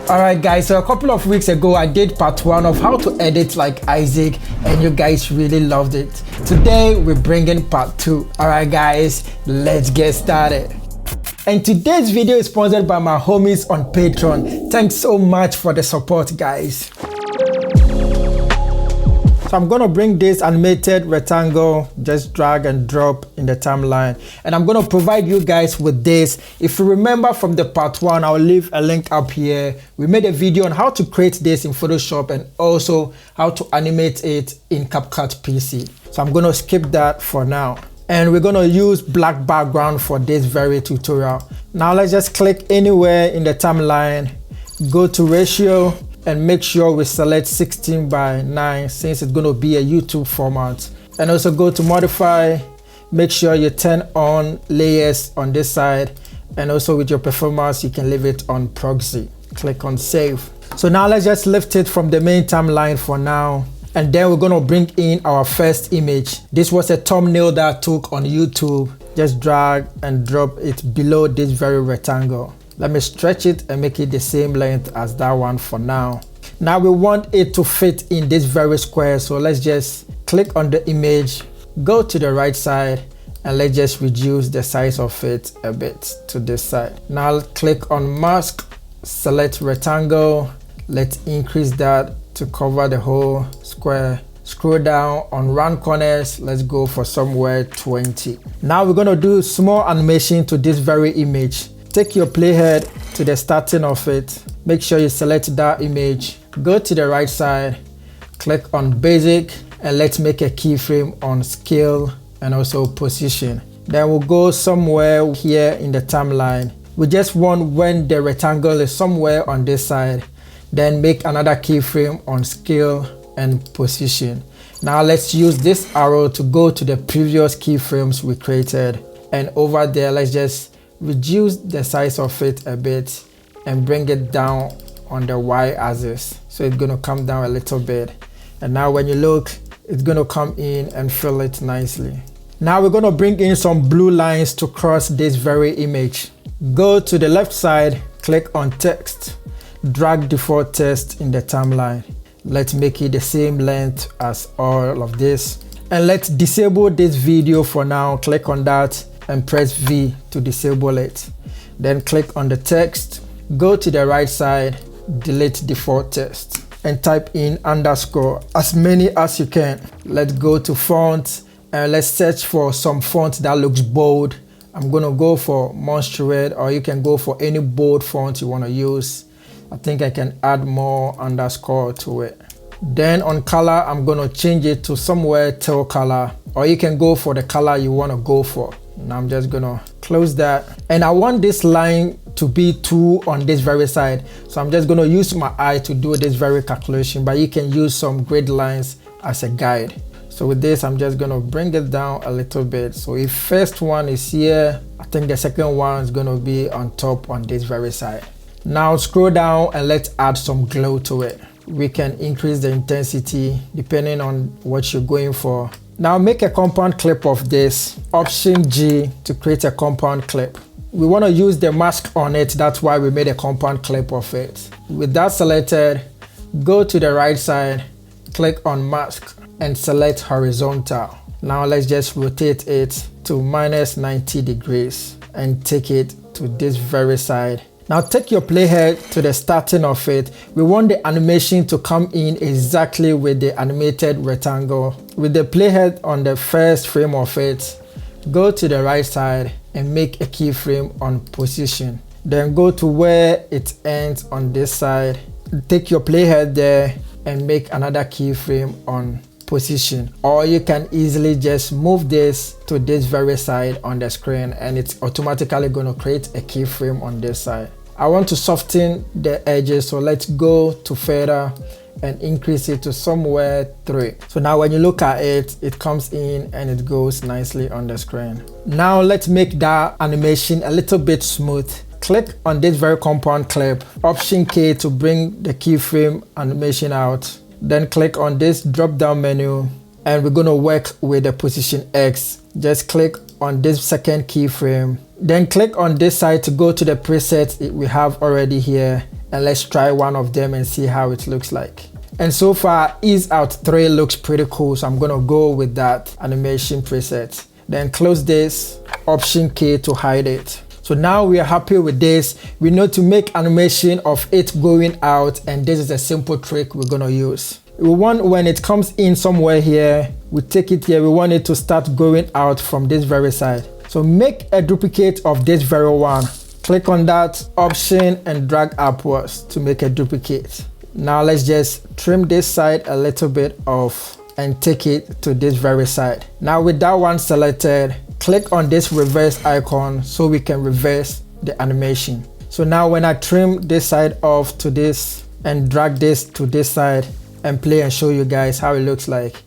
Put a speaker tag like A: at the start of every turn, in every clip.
A: Alright guys, so a couple of weeks ago I did part 1 of how to edit like Isaac and you guys really loved it. Today we're bringing part 2. Alright guys, let's get started. And today's video is sponsored by my homies on Patreon. Thanks so much for the support guys. So I'm gonna bring this animated rectangle, just drag and drop in the timeline. And I'm gonna provide you guys with this. If you remember from the part 1, I'll leave a link up here. We made a video on how to create this in Photoshop and also how to animate it in CapCut Pc. So I'm gonna skip that for now. And we're gonna use black background for this very tutorial. Now let's just click anywhere in the timeline, go to ratio, and make sure we select 16:9 since it's going to be a YouTube format. And also go to modify, make sure you turn on layers on this side, and also with your performance you can leave it on proxy. Click on save. So now let's just lift it from the main timeline for now, and then we're going to bring in our first image. This was a thumbnail that I took on YouTube. Just drag and drop it below this very rectangle. Let me stretch it and make it the same length as that one for now. Now we want it to fit in this very square, so let's just click on the image, go to the right side, and let's just reduce the size of it a bit to this side. Now click on mask, select rectangle, let's increase that to cover the whole square. Scroll down on round corners, let's go for somewhere 20. Now we're going to do small animation to this very image. Take your playhead to the starting of it, make sure you select that image, go to the right side, click on basic, and let's make a keyframe on scale and also position. Then we'll go somewhere here in the timeline. We just want when the rectangle is somewhere on this side, then make another keyframe on scale and position. Now let's use this arrow to go to the previous keyframes we created, and over there let's just reduce the size of it a bit and bring it down on the y-axis, so it's going to come down a little bit. And now when you look, it's going to come in and fill it nicely. Now we're going to bring in some blue lines to cross this very image. Go to the left side, click on text, drag default text in the timeline. Let's make it the same length as all of this, and let's disable this video for now. Click on that and press V to disable it. Then click on the text, go to the right side, delete default text, and type in underscore, as many as you can. Let's go to font and let's search for some font that looks bold. I'm gonna go for Monster Red, or you can go for any bold font you wanna use. I think I can add more underscore to it. Then on color, I'm gonna change it to somewhere teal color, or you can go for the color you wanna go for. Now I'm just gonna close that, and I want this line to be 2 on this very side, so I'm just gonna use my eye to do this very calculation, but you can use some grid lines as a guide. So with this, I'm just gonna bring it down a little bit. So if first one is here, I think the second one is gonna be on top on this very side. Now scroll down and let's add some glow to it. We can increase the intensity depending on what you're going for. Now make a compound clip of this, Option G to create a compound clip. We want to use the mask on it, that's why we made a compound clip of it. With that selected, go to the right side, click on mask and select horizontal. Now let's just rotate it to -90 degrees and take it to this very side. Now take your playhead to the starting of it. We want the animation to come in exactly with the animated rectangle. With the playhead on the first frame of it, go to the right side and make a keyframe on position. Then go to where it ends on this side. Take your playhead there and make another keyframe on position, or you can easily just move this to this very side on the screen and it's automatically going to create a keyframe on this side. I want to soften the edges, so let's go to feather and increase it to somewhere 3. So now when you look at it, it comes in and it goes nicely on the screen. Now let's make that animation a little bit smooth. Click on this very compound clip, Option K to bring the keyframe animation out. Then click on this drop down menu and we're going to work with the position X. Just click on this second keyframe, then click on this side to go to the preset we have already here and let's try one of them and see how it looks like. And so far, ease out 3 looks pretty cool, so I'm gonna go with that animation preset. Then close this, Option K to hide it. So now we are happy with this. We know to make animation of it going out, and this is a simple trick we're gonna use. We want when it comes in somewhere here, we take it here, we want it to start going out from this very side. So make a duplicate of this very one. Click on that option and drag upwards to make a duplicate. Now let's just trim this side a little bit off and take it to this very side. Now with that one selected, click on this reverse icon so we can reverse the animation. So now when I trim this side off to this and drag this to this side and play and show you guys how it looks like.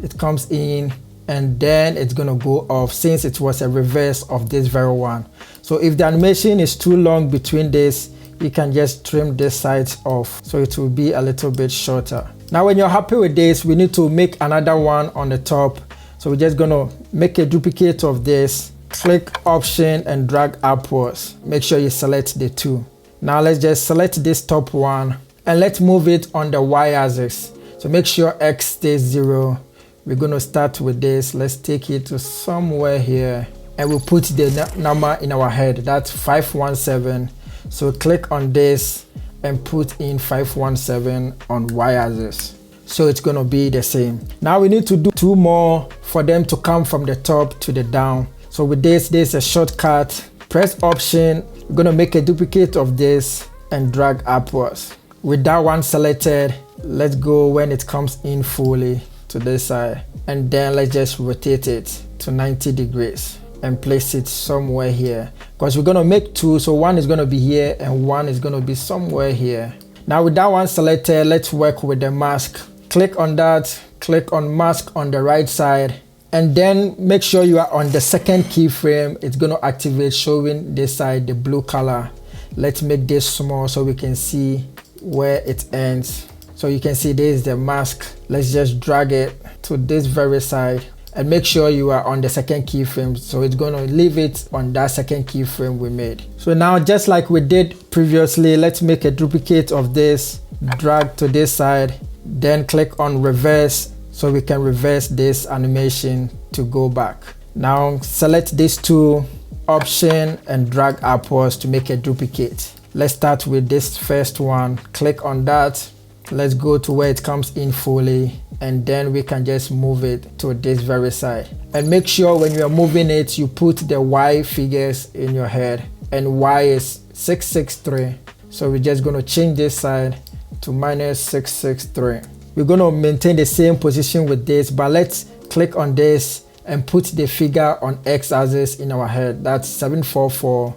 A: It comes in and then it's gonna go off since it was a reverse of this very one. So if the animation is too long between this, you can just trim this side off so it will be a little bit shorter. Now when you're happy with this, we need to make another one on the top. So we're just gonna make a duplicate of this, click option and drag upwards. Make sure you select the 2. Now let's just select this top one and let's move it on the y-axis. So make sure X stays 0. We're gonna start with this. Let's take it to somewhere here and we'll put the number in our head. That's 517. So click on this and put in 517 on y-axis. So it's gonna be the same. Now we need to do 2 more for them to come from the top to the down. So with this, there's a shortcut. Press option, we're gonna make a duplicate of this and drag upwards. With that one selected, let's go when it comes in fully to this side. And then let's just rotate it to 90 degrees and place it somewhere here. Because we're gonna make 2, so one is gonna be here and one is gonna be somewhere here. Now with that one selected, let's work with the mask. Click on that, click on mask on the right side, and then make sure you are on the second keyframe. It's gonna activate showing this side, the blue color. Let's make this small so we can see where it ends. So you can see this is the mask. Let's just drag it to this very side and make sure you are on the second keyframe. So it's gonna leave it on that second keyframe we made. So now just like we did previously, let's make a duplicate of this, drag to this side, then click on reverse so we can reverse this animation to go back. Now select these 2, option and drag upwards to make a duplicate. Let's start with this first one. Click on that. Let's go to where it comes in fully and then we can just move it to this very side. And make sure when you are moving it, you put the Y figures in your head, and Y is 663. So we're just gonna change this side to -663. We're gonna maintain the same position with this, but let's click on this and put the figure on X-axis in our head. That's 744.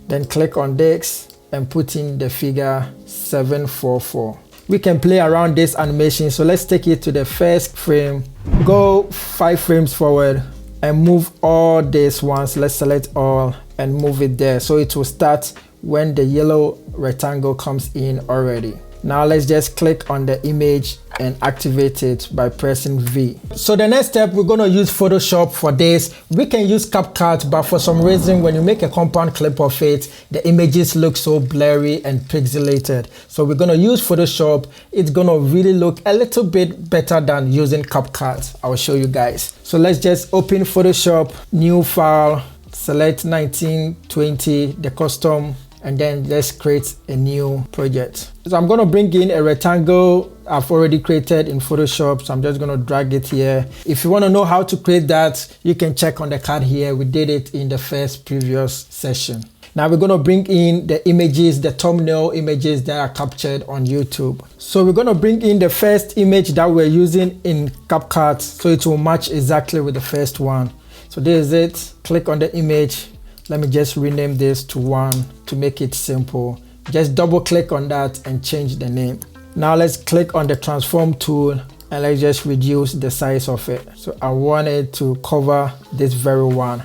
A: Then click on this and put in the figure 744. We can play around this animation, so let's take it to the first frame, go 5 frames forward and move all these ones. Let's select all and move it there so it will start when the yellow rectangle comes in already. Now let's just click on the image and activate it by pressing V. So the next step, we're gonna use Photoshop for this. We can use CapCut, but for some reason, when you make a compound clip of it, the images look so blurry and pixelated. So we're gonna use Photoshop. It's gonna really look a little bit better than using CapCut. I'll show you guys. So let's just open Photoshop, new file, select 1920, the custom, and then let's create a new project. So I'm gonna bring in a rectangle I've already created in Photoshop. So I'm just gonna drag it here. If you wanna know how to create that, you can check on the card here. We did it in the first previous session. Now we're gonna bring in the images, the thumbnail images that are captured on YouTube. So we're gonna bring in the first image that we're using in CapCut so it will match exactly with the first one. So this is it. Click on the image. Let me just rename this to 1 to make it simple. Just double click on that and change the name. Now let's click on the transform tool and let's just reduce the size of it. So I want it to cover this very one.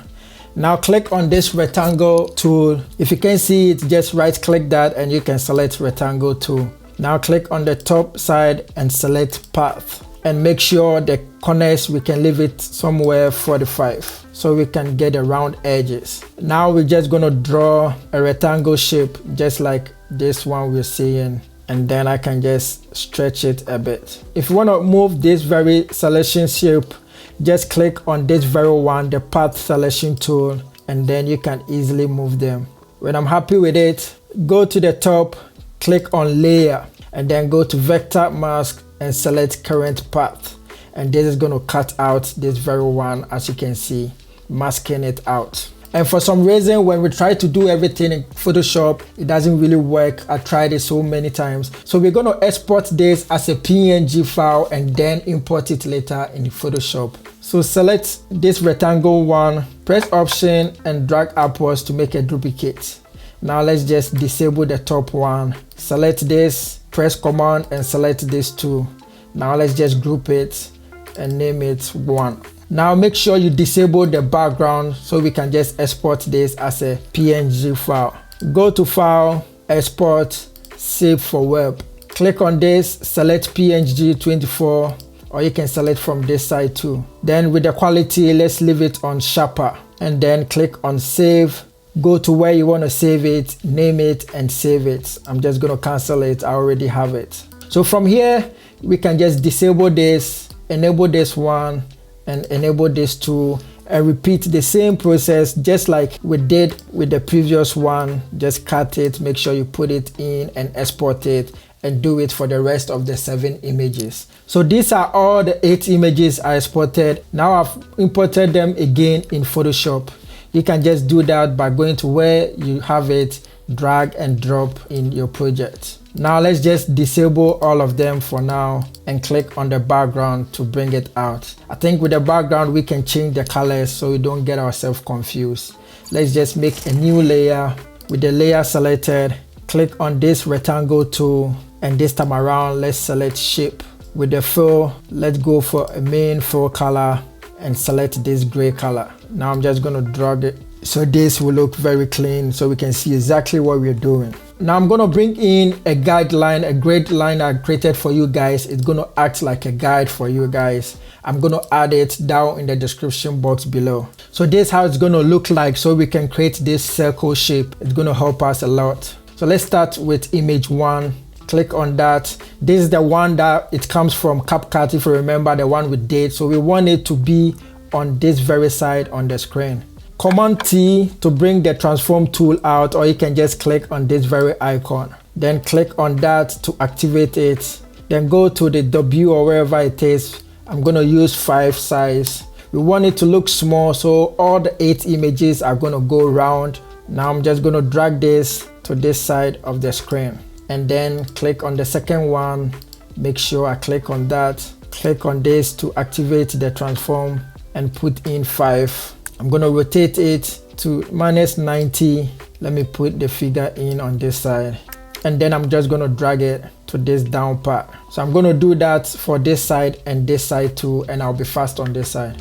A: Now click on this rectangle tool. If you can see it, just right click that and you can select rectangle tool. Now click on the top side and select path. And make sure the corners, we can leave it somewhere 45 so we can get the round edges. Now we're just gonna draw a rectangle shape just like this one we're seeing, and then I can just stretch it a bit. If you want to move this very selection shape, just click on this very one, the path selection tool, and then you can easily move them. When I'm happy with it, go to the top, click on layer, and then go to vector mask and select current path. And this is going to cut out this very one, as you can see, masking it out. And for some reason, when we try to do everything in Photoshop, it doesn't really work. I tried it so many times. So we're going to export this as a PNG file and then import it later in Photoshop. So select this rectangle one, press Option and drag upwards to make a duplicate. Now let's just disable the top one. Select this, press Command and select this two. Now let's just group it and name it 1. Now make sure you disable the background so we can just export this as a PNG file. Go to File, Export, Save for Web. Click on this, select PNG 24, or you can select from this side too. Then with the quality, let's leave it on sharper, and then click on Save. Go to where you want to save it, name it and save it. I'm just going to cancel it, I already have it. So from here, we can just disable this, enable this one, and enable this two, and repeat the same process just like we did with the previous one. Just cut it, make sure you put it in and export it, and do it for the rest of the 7 images. So these are all the 8 images I exported. Now I've imported them again in Photoshop. You can just do that by going to where you have it, drag and drop in your project. Now let's just disable all of them for now and click on the background to bring it out. I think with the background we can change the colors so we don't get ourselves confused. Let's just make a new layer. With the layer selected, click on this rectangle tool, and this time around let's select shape. With the fill, let's go for a main fill color and select this gray color. Now I'm just going to drag it so this will look very clean so we can see exactly what we're doing. Now I'm going to bring in a guideline, a grid line I created for you guys. It's going to act like a guide for you guys. I'm going to add it down in the description box below. So this is how it's going to look like so we can create this circle shape. It's going to help us a lot. So let's start with image 1. Click on that. This is the one that it comes from CapCut, if you remember, the one with date. So we want it to be on this very side on the screen. Command T to bring the transform tool out, or you can just click on this very icon. Then click on that to activate it. Then go to the W or wherever it is. I'm going to use 5 size. We want it to look small, so all the 8 images are going to go round. Now I'm just going to drag this to this side of the screen, and then click on the second one. Make sure I click on that. Click on this to activate the transform and put in 5. I'm going to rotate it to -90. Let me put the figure in on this side, and then I'm just going to drag it to this down part. So I'm going to do that for this side and this side too, and I'll be fast on this side.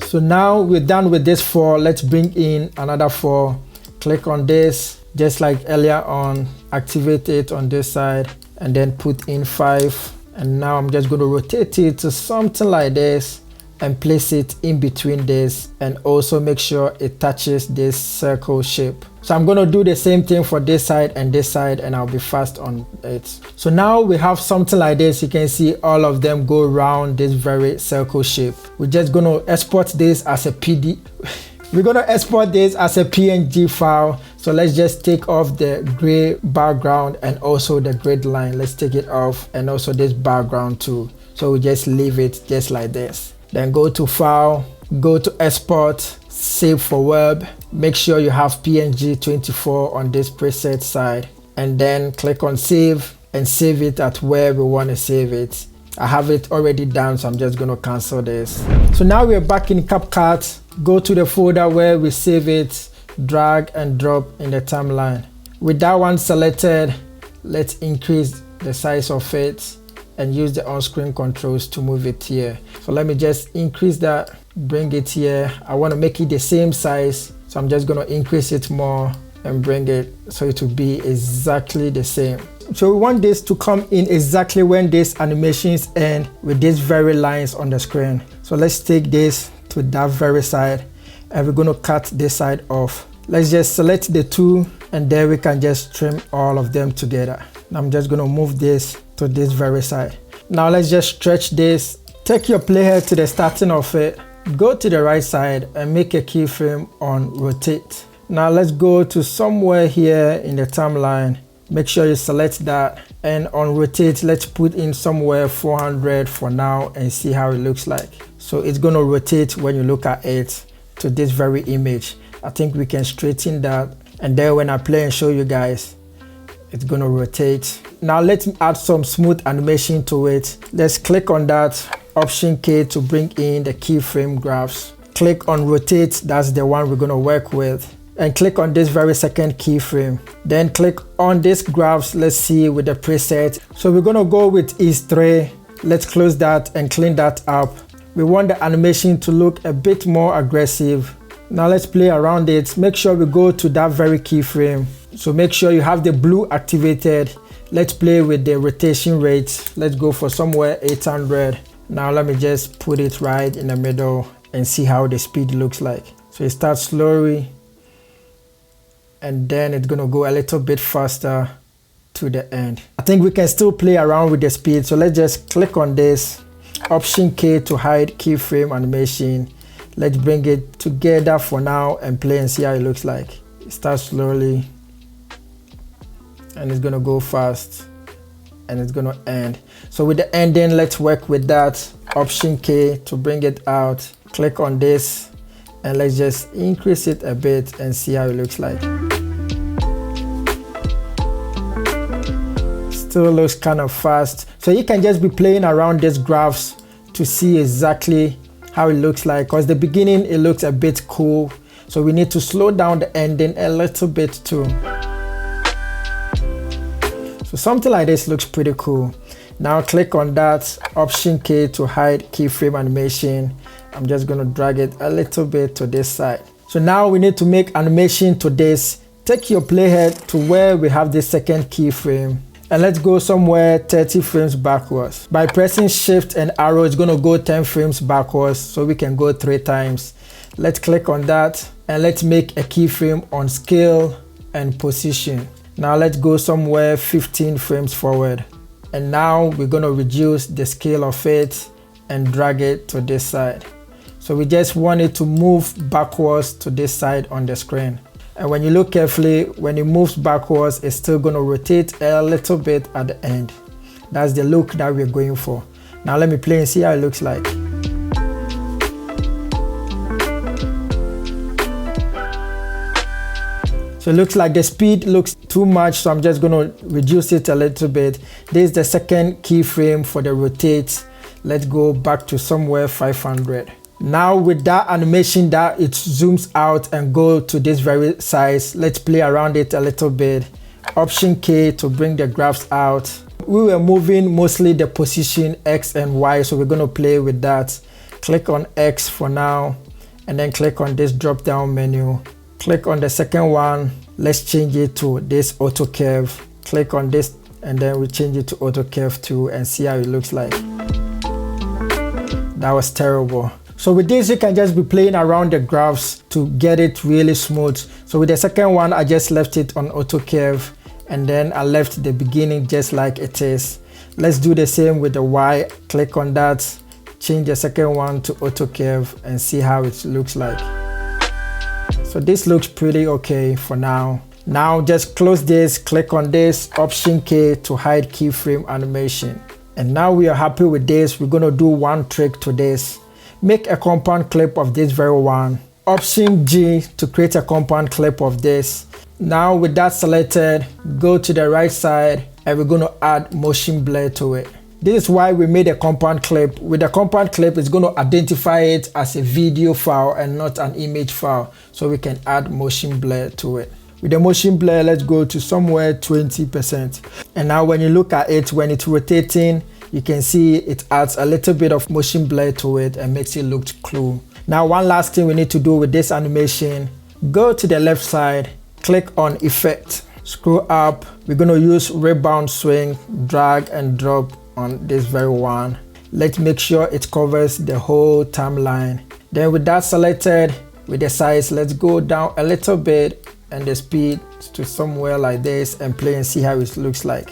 A: So now we're done with this 4. Let's bring in another 4. Click on this just like earlier on, activate it on this side, and then put in 5. And now I'm just going to rotate it to something like this and place it in between this, and also make sure it touches this circle shape. So I'm going to do the same thing for this side, and I'll be fast on it. So now we have something like this. You can see all of them go around this very circle shape. We're just going to export this as a PD. We're going to export this as a PNG file. So let's just take off the gray background and also the grid line. Let's take it off, and also this background too. So we just leave it just like this. Then go to File, go to Export, Save for Web. Make sure you have PNG 24 on this preset side, and then click on Save and save it at where we want to save it. I have it already done, so I'm just going to cancel this. So now we're back in CapCut. Go to the folder where we save it, drag and drop in the timeline. With that one selected, let's increase the size of it and use the on-screen controls to move it here. So let me just increase that, bring it here. I want to make it the same size, so I'm just going to increase it more and bring it so it will be exactly the same. So we want this to come in exactly when these animations end with these very lines on the screen. So let's take this to that very side, and we're going to cut this side off. Let's just select the 2 and then we can just trim all of them together. Now I'm just going to move this to this very side. Now let's just stretch this. Take your playhead to the starting of it, go to the right side and make a keyframe on rotate. Now let's go to somewhere here in the timeline. Make sure you select that, and on rotate, let's put in somewhere 400 for now and see how it looks like. So it's going to rotate when you look at it to this very image. I think we can straighten that, and then when I play and show you guys, it's going to rotate. Now let's add some smooth animation to it. Let's click on that, Option K to bring in the keyframe graphs. Click on rotate, that's the one we're going to work with, and click on this very second keyframe. Then click on this graphs, let's see with the preset. So we're going to go with ease 3. Let's close that and clean that up. We want the animation to look a bit more aggressive. Now let's play around it. Make sure we go to that very keyframe. So make sure you have the blue activated. Let's play with the rotation rate. Let's go for somewhere 800. Now let me just put it right in the middle and see how the speed looks like. So it starts slowly, and then it's going to go a little bit faster to the end. I think we can still play around with the speed. So let's just click on this, Option K to hide keyframe animation. Let's bring it together for now and play and see how it looks like. It starts slowly and it's going to go fast and it's going to end. So with the ending, let's work with that, Option K to bring it out. Click on this and let's just increase it a bit and see how it looks like. Still looks kind of fast. So you can just be playing around these graphs to see exactly how it looks like, because the beginning it looks a bit cool, so we need to slow down the ending a little bit too. So something like this looks pretty cool. Now click on that, Option K to hide keyframe animation. I'm just going to drag it a little bit to this side. So now we need to make animation to this. Take your playhead to where we have this second keyframe, and let's go somewhere 30 frames backwards. By pressing Shift and arrow, it's going to go 10 frames backwards, so we can go 3 times. Let's click on that and let's make a keyframe on scale and position. Now let's go somewhere 15 frames forward. And now we're going to reduce the scale of it and drag it to this side. So we just want it to move backwards to this side on the screen. And when you look carefully, when it moves backwards, it's still going to rotate a little bit at the end. That's the look that we're going for. Now let me play and see how it looks like. So it looks like the speed looks too much, so I'm just going to reduce it a little bit. This is the second keyframe for the rotate. Let's go back to somewhere 500. Now with that animation that it zooms out and go to this very size, let's play around it a little bit. Option K to bring the graphs out. We were moving mostly the position X and Y, so we're going to play with that. Click on X for now, and then click on this drop down menu. Click on the second one. Let's change it to this auto curve. Click on this and then we change it to auto curve too and see how it looks like. That was terrible. So with this, you can just be playing around the graphs to get it really smooth. So with the second one, I just left it on auto curve, and then I left the beginning just like it is. Let's do the same with the Y. Click on that, change the second one to auto curve and see how it looks like. So this looks pretty okay for now. Now just close this, click on this, Option K to hide keyframe animation. And now we are happy with this. We're going to do one trick to this. Make a compound clip of this very one. Option G to create a compound clip of this. Now with that selected, go to the right side and we're going to add motion blur to it. This is why we made a compound clip. With a compound clip, it's going to identify it as a video file and not an image file, so we can add motion blur to it. With the motion blur, let's go to somewhere 20%. And now when you look at it, when it's rotating, you can see it adds a little bit of motion blur to it and makes it look cool. Now one last thing we need to do with this animation, go to the left side, click on Effect, scroll up. We're going to use rebound swing, drag and drop on this very one. Let's make sure it covers the whole timeline. Then with that selected, with the size, let's go down a little bit and the speed to somewhere like this and play and see how it looks like.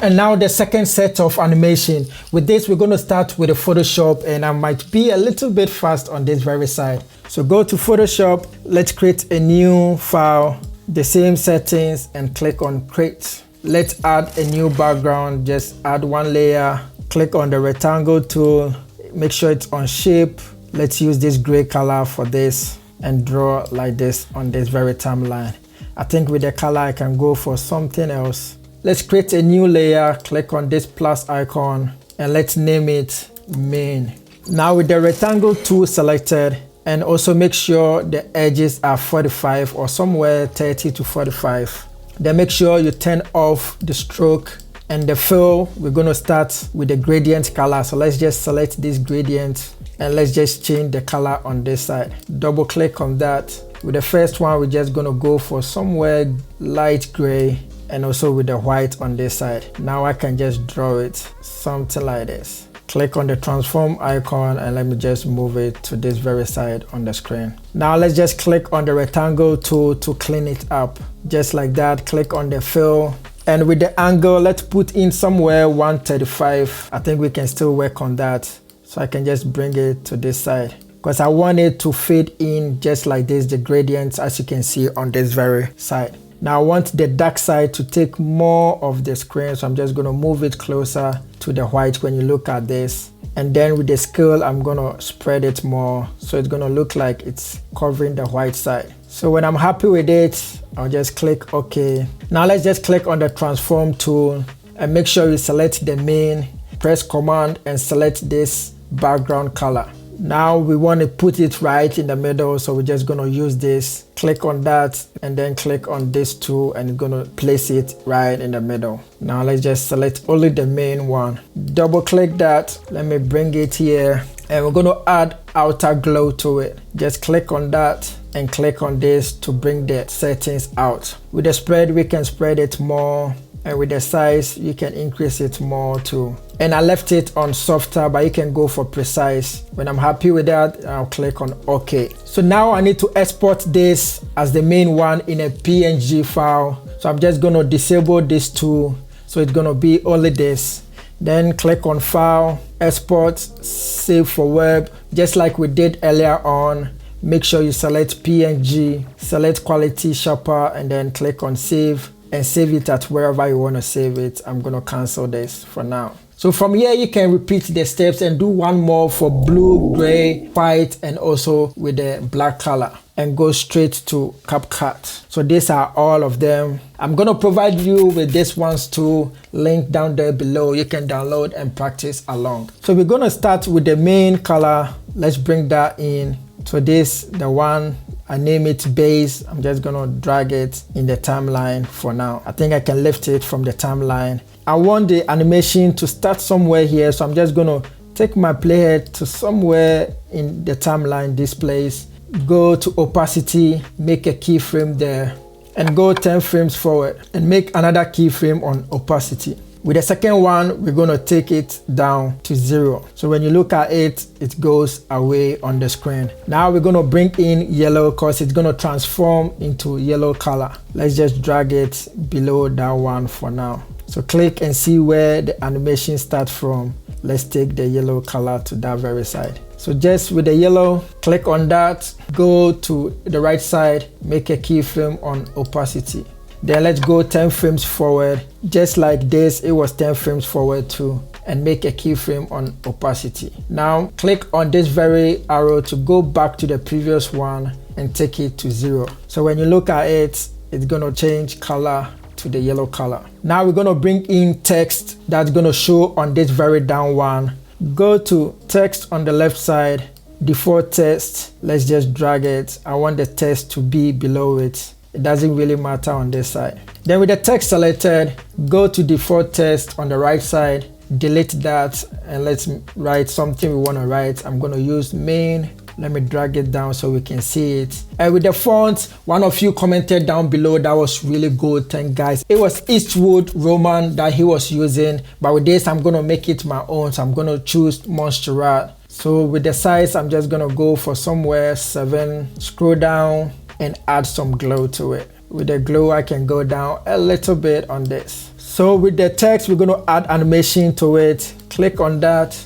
A: And now the second set of animation. With this, we're going to start with the Photoshop, and I might be a little bit fast on this very side. So go to Photoshop, let's create a new file, the same settings, and click on create. Let's add a new background, just add one layer, click on the rectangle tool, make sure it's on shape. Let's use this gray color for this and draw like this on this very timeline. I think with the color I can go for something else. Let's create a new layer, click on this plus icon, and let's name it main. Now with the rectangle tool selected, and also make sure the edges are 45 or somewhere 30 to 45. Then make sure you turn off the stroke and the fill. We're going to start with the gradient color. So let's just select this gradient and let's just change the color on this side. Double click on that. With the first one, we're just going to go for somewhere light gray, and also with the white on this side. Now I can just draw it something like this. Click on the transform icon and let me just move it to this very side on the screen. Now let's just click on the rectangle tool to clean it up. Just like that, click on the fill. And with the angle, let's put in somewhere 135. I think we can still work on that. So I can just bring it to this side, because I want it to fade in just like this, the gradients, as you can see on this very side. Now I want the dark side to take more of the screen, so I'm just going to move it closer to the white when you look at this. And then with the scale, I'm going to spread it more, so it's going to look like it's covering the white side. So when I'm happy with it, I'll just click OK. Now let's just click on the transform tool and make sure you select the main, press Command and select this background color. Now we want to put it right in the middle, so we're just going to use this. Click on that and then click on this tool and it's going to place it right in the middle. Now let's just select only the main one. Double click that. Let me bring it here and we're going to add outer glow to it. Just click on that and click on this to bring the settings out. With the spread, we can spread it more, and with the size, you can increase it more too. And I left it on softer, but you can go for precise. When I'm happy with that, I'll click on OK. So now I need to export this as the main one in a PNG file. So I'm just going to disable this tool. So it's going to be only this. Then click on File, Export, Save for Web. Just like we did earlier on, make sure you select PNG, select Quality Sharper, and then click on Save. And save it at wherever you want to save it. I'm going to cancel this for now. So from here, you can repeat the steps and do one more for blue, gray, white, and also with the black color, and go straight to CapCut. So these are all of them. I'm going to provide you with this ones too, link down there below. You can download and practice along. So we're going to start with the main color. Let's bring that in. So this, the one, I name it base. I'm just gonna drag it in the timeline for now. I think I can lift it from the timeline. I want the animation to start somewhere here, so I'm just gonna take my playhead to somewhere in the timeline, this place. Go to opacity, make a keyframe there, and go 10 frames forward and make another keyframe on opacity. With the second one, we're going to take it down to 0. So when you look at it, it goes away on the screen. Now we're going to bring in yellow because it's going to transform into yellow color. Let's just drag it below that one for now. So click and see where the animation starts from. Let's take the yellow color to that very side. So just with the yellow, click on that, go to the right side, make a keyframe on opacity. Then let's go 10 frames forward. Just like this, it was 10 frames forward too, and make a keyframe on opacity. Now click on this very arrow to go back to the previous one and take it to 0. So when you look at it, it's gonna change color to the yellow color. Now we're gonna bring in text that's gonna show on this very down one. Go to text on the left side, default text. Let's just drag it. I want the text to be below it. It doesn't really matter on this side. Then with the text selected, go to default text on the right side, delete that, and let's write something we want to write. I'm going to use main Let me drag it down so we can see it. And with the font, one of you commented down below that was really good. Thank guys. It was Eastwood Roman that he was using, but with this I'm gonna make it my own. So I'm gonna choose Montserrat. So with the size, I'm just gonna go for somewhere 7, scroll down and add some glow to it. With the glow, I can go down a little bit on this. So with the text, we're gonna add animation to it. Click on that,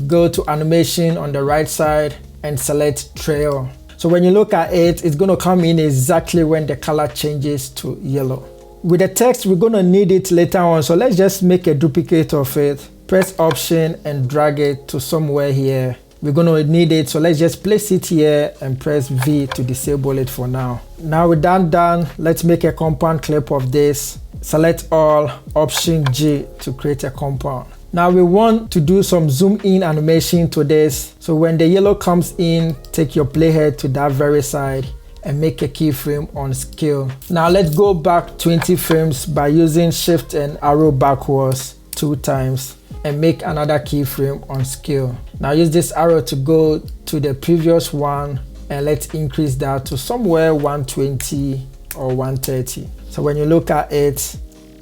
A: go to animation on the right side and select trail. So when you look at it, it's gonna come in exactly when the color changes to yellow. With the text, we're gonna need it later on. So let's just make a duplicate of it. Press Option and drag it to somewhere here. We're gonna need it, so let's just place it here and press V to disable it for now. Now with that done, let's make a compound clip of this. Select all, Option G to create a compound. Now we want to do some zoom in animation to this. So when the yellow comes in, take your playhead to that very side and make a keyframe on scale. Now let's go back 20 frames by using Shift and arrow backwards 2 times and make another keyframe on scale. Now use this arrow to go to the previous one and let's increase that to somewhere 120 or 130. So when you look at it,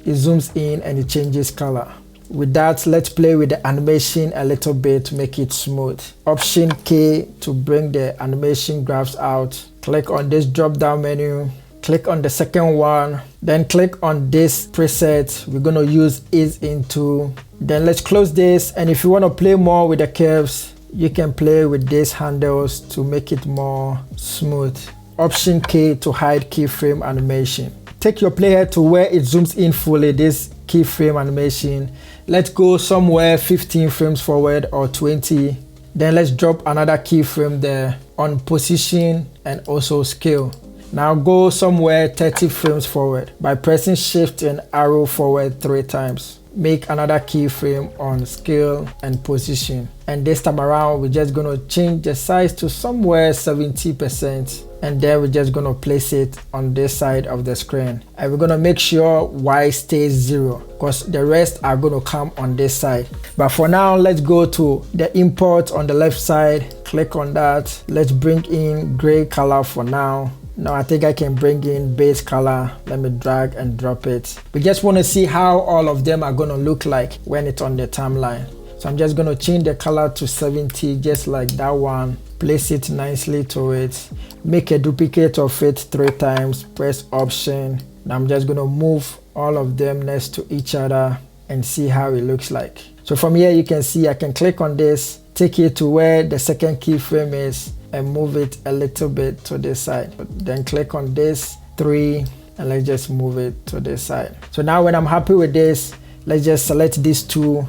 A: it zooms in and it changes color. With that, let's play with the animation a little bit to make it smooth. Option K to bring the animation graphs out. Click on this drop down menu. Click on the second one, then click on this preset. We're gonna use ease into. Then let's close this, and if you want to play more with the curves, you can play with these handles to make it more smooth. Option K to hide keyframe animation. Take your playhead to where it zooms in fully, this keyframe animation. Let's go somewhere 15 frames forward or 20. Then let's drop another keyframe there on position and also scale. Now go somewhere 30 frames forward by pressing Shift and arrow forward 3 times. Make another keyframe on scale and position. And this time around, we're just gonna change the size to somewhere 70%. And then we're just gonna place it on this side of the screen. And we're gonna make sure Y stays 0 because the rest are gonna come on this side. But for now, let's go to the import on the left side. Click on that. Let's bring in gray color for now. Now I think I can bring in base color. Let me drag and drop it. We just want to see how all of them are going to look like when it's on the timeline. So I'm just going to change the color to 70 just like that one. Place it nicely to it. Make a duplicate of it 3 times. Press Option. Now I'm just going to move all of them next to each other and see how it looks like. So from here you can see I can click on this, take it to where the second keyframe is, and move it a little bit to this side. Then click on this 3 and let's just move it to this side. So now when I'm happy with this, let's just select these 2,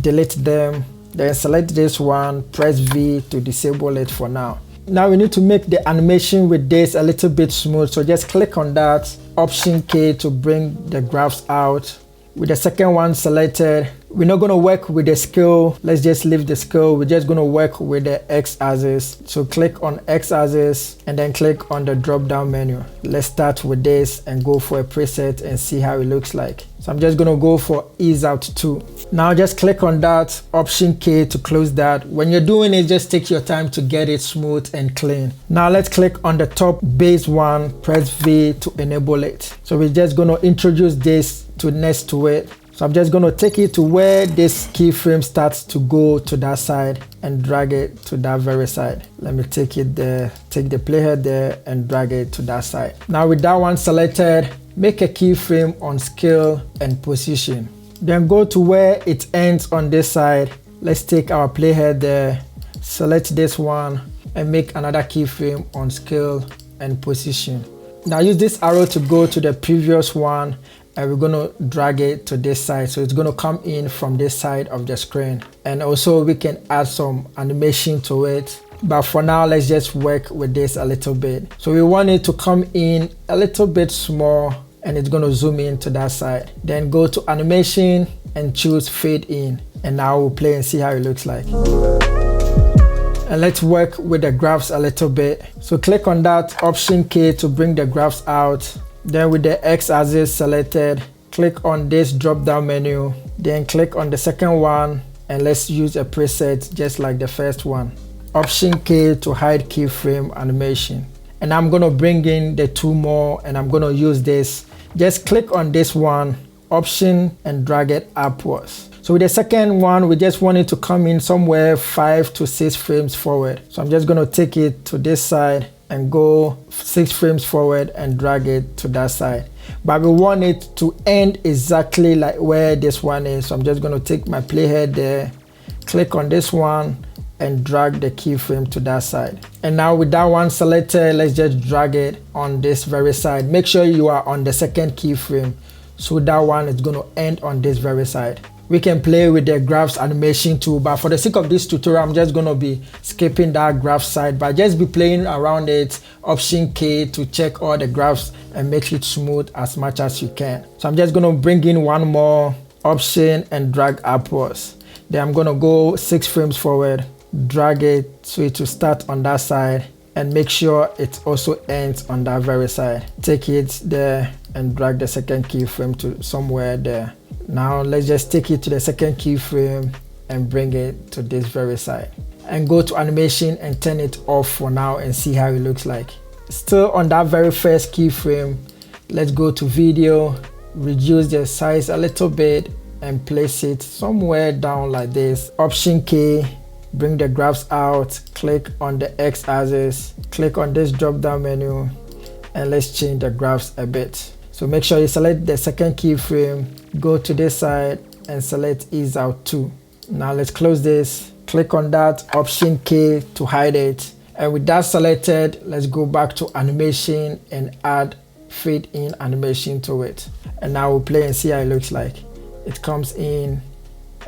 A: delete them, then select this one, press V to disable it for now. Now we need to make the animation with this a little bit smooth. So just click on that, Option K to bring the graphs out. With the second one selected, we're not going to work with the scale. Let's just leave the scale. We're just going to work with the x-axis. So click on x-axis and then click on the drop down menu. Let's start with this and go for a preset and see how it looks like. So I'm just going to go for ease out 2. Now just click on that, Option K to close that. When you're doing it, just take your time to get it smooth and clean. Now let's click on the top base one, press V to enable it. So we're just going to introduce this to next to it. So I'm just going to take it to where this keyframe starts to go to that side and drag it to that very side. Let me take it there, take the playhead there and drag it to that side. Now with that one selected, make a keyframe on scale and position. Then go to where it ends on this side. Let's take our playhead there, select this one and make another keyframe on scale and position. Now use this arrow to go to the previous one and we're going to drag it to this side. So it's going to come in from this side of the screen. And also we can add some animation to it. But for now, let's just work with this a little bit. So we want it to come in a little bit small and it's going to zoom in to that side. Then go to animation and choose fade in. And now we'll play and see how it looks like. And let's work with the graphs a little bit. So click on that, Option K to bring the graphs out. Then with the x-axis selected, click on this drop down menu, then click on the second one and let's use a preset just like the first one. Option K to hide keyframe animation. And I'm gonna bring in the 2 more, and I'm gonna use this. Just click on this one, option, and drag it upwards. So with the second one, we just want it to come in somewhere 5 to 6 frames forward. So I'm just gonna take it to this side and go 6 frames forward and drag it to that side. But we want it to end exactly like where this one is. So I'm just gonna take my playhead there, click on this one, and drag the keyframe to that side. And now with that one selected, let's just drag it on this very side. Make sure you are on the second keyframe, so that one is gonna end on this very side. We can play with the graphs animation too, but for the sake of this tutorial, I'm just gonna be skipping that graph side, but just be playing around it. Option K to check all the graphs and make it smooth as much as you can. So I'm just gonna bring in one more, option, and drag upwards. Then I'm gonna go 6 frames forward, drag it so it will start on that side, and make sure it also ends on that very side. Take it there and drag the second keyframe to somewhere there. Now let's just take it to the second keyframe and bring it to this very side. And go to animation and turn it off for now and see how it looks like. Still on that very first keyframe, let's go to video, reduce the size a little bit and place it somewhere down like this. Option K, bring the graphs out, click on the X axis, click on this drop down menu, and let's change the graphs a bit. So make sure you select the second keyframe, go to this side and select ease out 2. Now let's close this, click on that, option K to hide it. And with that selected, let's go back to animation and add fade in animation to it. And now we'll play and see how it looks like. It comes in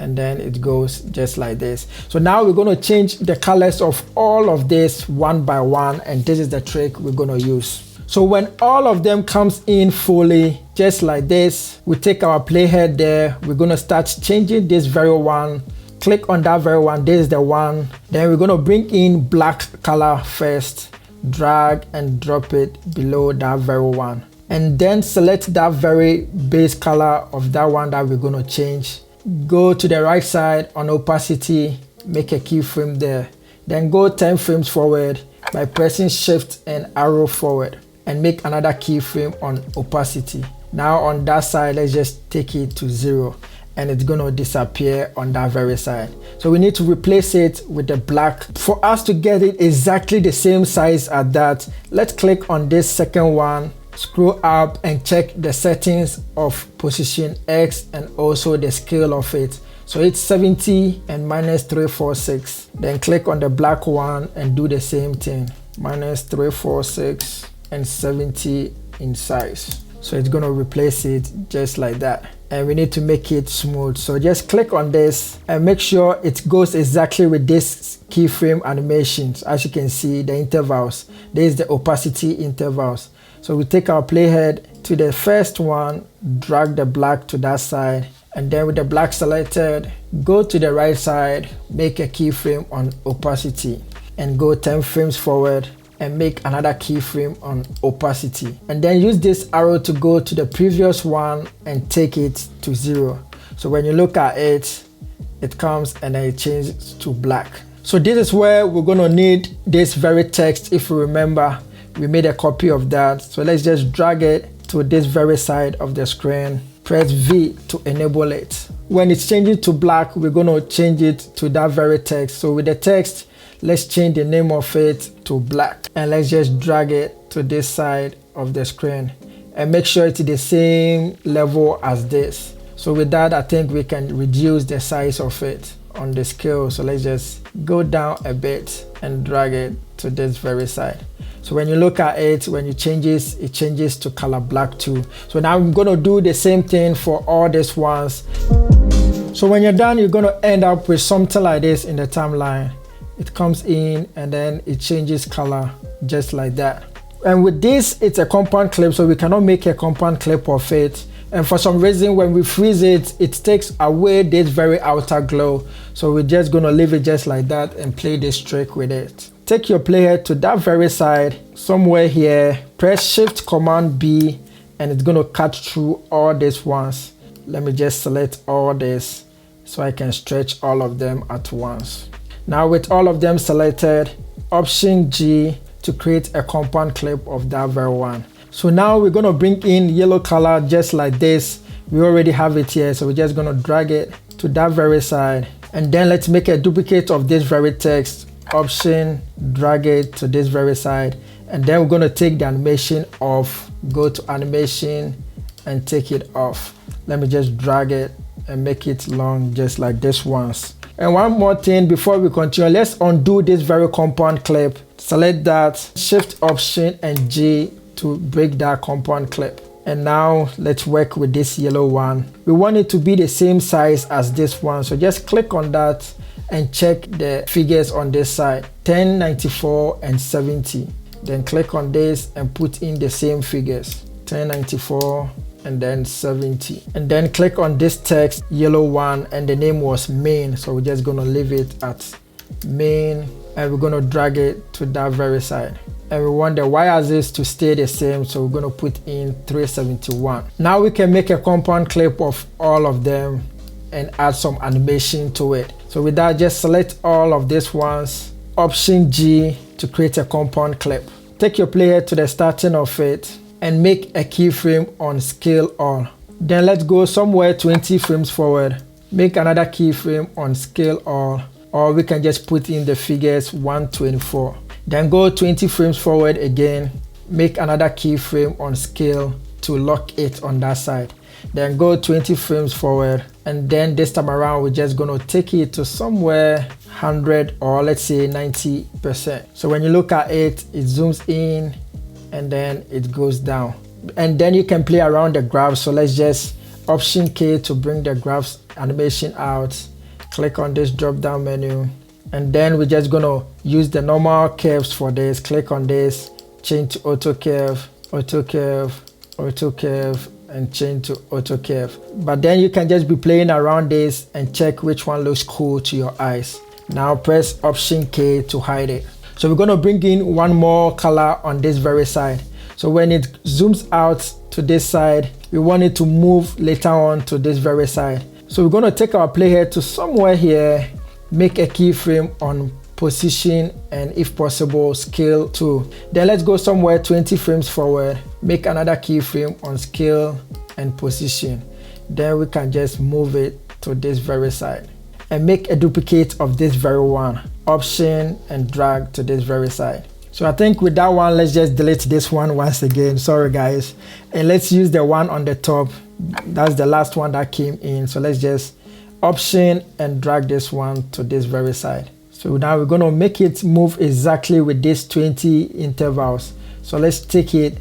A: and then it goes just like this. So now we're going to change the colors of all of this one by one, and this is the trick we're going to use. So when all of them comes in fully, just like this, we take our playhead there, we're going to start changing this very one. Click on that very one, this is the one. Then we're going to bring in black color first, drag and drop it below that very one. And then select that very base color of that one that we're going to change. Go to the right side on opacity, make a keyframe there. Then go 10 frames forward by pressing shift and arrow forward, and make another keyframe on opacity. Now on that side, let's just take it to 0, and it's gonna disappear on that very side. So we need to replace it with the black. For us to get it exactly the same size as that, let's click on this second one, scroll up and check the settings of position X and also the scale of it. So it's 70 and -346. Then click on the black one and do the same thing, -346 and 70 in size. So it's gonna replace it just like that. And we need to make it smooth. So just click on this and make sure it goes exactly with this keyframe animations. As you can see, the intervals, there's the opacity intervals. So we take our playhead to the first one, drag the black to that side, and then with the black selected, go to the right side, make a keyframe on opacity, and go 10 frames forward and make another keyframe on opacity. And then use this arrow to go to the previous one and take it to 0. So when you look at it, it comes and then it changes to black. So this is where we're gonna need this very text. If you remember, we made a copy of that. So let's just drag it to this very side of the screen. Press V to enable it. When it's changing to black, we're gonna change it to that very text. So with the text, let's change the name of it to black. And let's just drag it to this side of the screen. And make sure it's the same level as this. So with that, I think we can reduce the size of it on the scale. So let's just go down a bit and drag it to this very side. So when you look at it, when it changes to color black too. So now I'm gonna do the same thing for all these ones. So when you're done, you're gonna end up with something like this in the timeline. It comes in and then it changes color just like that. And with this, it's a compound clip, so we cannot make a compound clip of it. And for some reason, when we freeze it, it takes away this very outer glow. So we're just gonna leave it just like that and play this trick with it. Take your playhead to that very side, somewhere here, press Shift Command B, and it's gonna cut through all these ones. Let me just select all this so I can stretch all of them at once. Now with all of them selected, Option G to create a compound clip of that very one. So now we're gonna bring in yellow color just like this. We already have it here, so we're just gonna drag it to that very side. And then let's make a duplicate of this very text. Option, drag it to this very side. And then we're gonna take the animation off, go to animation and take it off. Let me just drag it and make it long just like this once. And one more thing before we continue, let's undo this very compound clip. Select that, Shift Option and G to break that compound clip. And now let's work with this yellow one. We want it to be the same size as this one. So just click on that and check the figures on this side, 10, 94 and 70. Then click on this and put in the same figures, 10, 94 and then 70. And then click on this text, yellow one, and the name was main. So we're just gonna leave it at main and we're gonna drag it to that very side. And we want the y-axis to stay the same, so we're gonna put in 371. Now we can make a compound clip of all of them and add some animation to it. So with that, just select all of these ones, Option G to create a compound clip. Take your player to the starting of it and make a keyframe on Scale All. Then let's go somewhere 20 frames forward. Make another keyframe on Scale All, or we can just put in the figures 124. Then go 20 frames forward again. Make another keyframe on Scale to lock it on that side. Then go 20 frames forward, and then this time around we're just gonna take it to somewhere 100 or let's say 90%. So when you look at it, it zooms in and then it goes down. And then you can play around the graph. So let's just Option K to bring the graphs animation out. Click on this drop down menu, and then we're just gonna use the normal curves for this. Click on this, change to auto curve, auto curve, auto curve, and change to auto curve. But then you can just be playing around this and check which one looks cool to your eyes. Now press Option K to hide it. So we're gonna bring in one more color on this very side. So when it zooms out to this side, we want it to move later on to this very side. So we're gonna take our playhead to somewhere here, make a keyframe on Position, and if possible, Scale 2. Then let's go somewhere 20 frames forward, make another keyframe on Scale and Position. Then we can just move it to this very side and make a duplicate of this very one. Option and drag to this very side. So I think with that one, let's just delete this one once again. Sorry guys. And let's use the one on the top. That's the last one that came in. So let's just Option and drag this one to this very side. So now we're gonna make it move exactly with these 20 intervals. So let's take it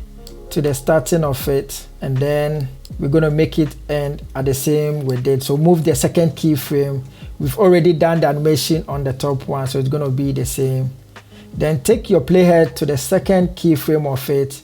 A: to the starting of it, and then we're gonna make it end at the same with it. So move the second keyframe. We've already done the animation on the top one, so it's gonna be the same. Then take your playhead to the second keyframe of it,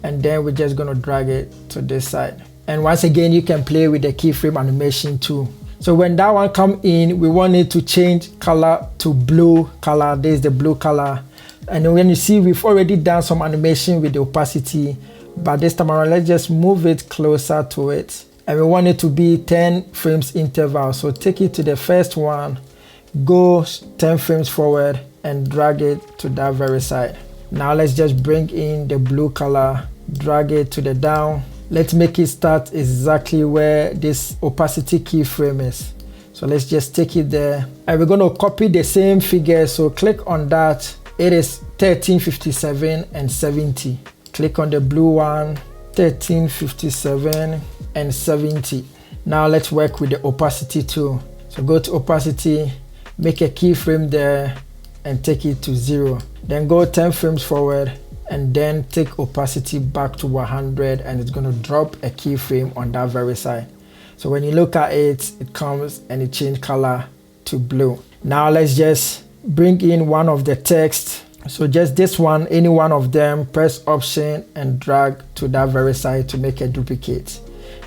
A: and then we're just gonna drag it to this side. And once again, you can play with the keyframe animation too. So when that one come in, we want it to change color to blue color. This is the blue color. And when you see, we've already done some animation with the opacity, but this time around, let's just move it closer to it. And we want it to be 10 frames interval. So take it to the first one, go 10 frames forward and drag it to that very side. Now let's just bring in the blue color, drag it to the down. Let's make it start exactly where this opacity keyframe is. So let's just take it there, and we're going to copy the same figure. So click on that. It is 1357 and 70. Click on the blue one, 1357 and 70. Now let's work with the opacity too. So go to opacity, make a keyframe there and take it to 0. Then go 10 frames forward, and then take opacity back to 100, and it's going to drop a keyframe on that very side. So when you look at it, it comes and it changes color to blue. Now let's just bring in one of the text. So just this one, any one of them, press Option and drag to that very side to make a duplicate.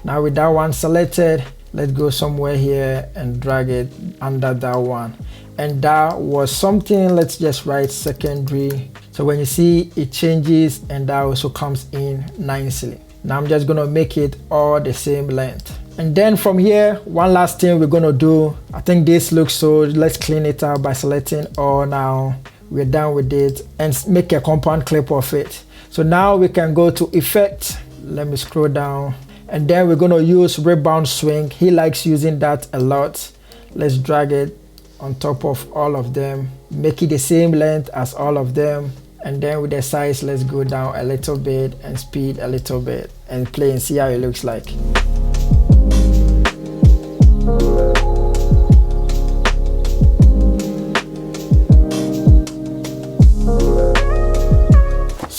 A: Now with that one selected, let's go somewhere here and drag it under that one. And that was something, let's just write secondary. So when you see it changes, and that also comes in nicely. Now I'm just gonna make it all the same length. And then from here, one last thing we're gonna do, I think this looks so, let's clean it out by selecting all now. We're done with it and make a compound clip of it. So now we can go to effect. Let me scroll down. And then we're gonna use rebound swing. He likes using that a lot. Let's drag it on top of all of them. Make it the same length as all of them. And then with the size, let's go down a little bit and speed a little bit and play and see how it looks like.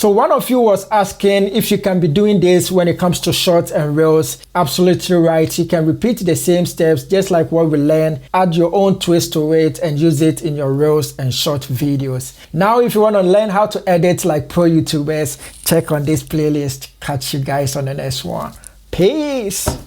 A: So one of you was asking if you can be doing this when it comes to shorts and reels. Absolutely right. You can repeat the same steps just like what we learned. Add your own twist to it and use it in your reels and short videos. Now, if you want to learn how to edit like pro YouTubers, check on this playlist. Catch you guys on the next one. Peace.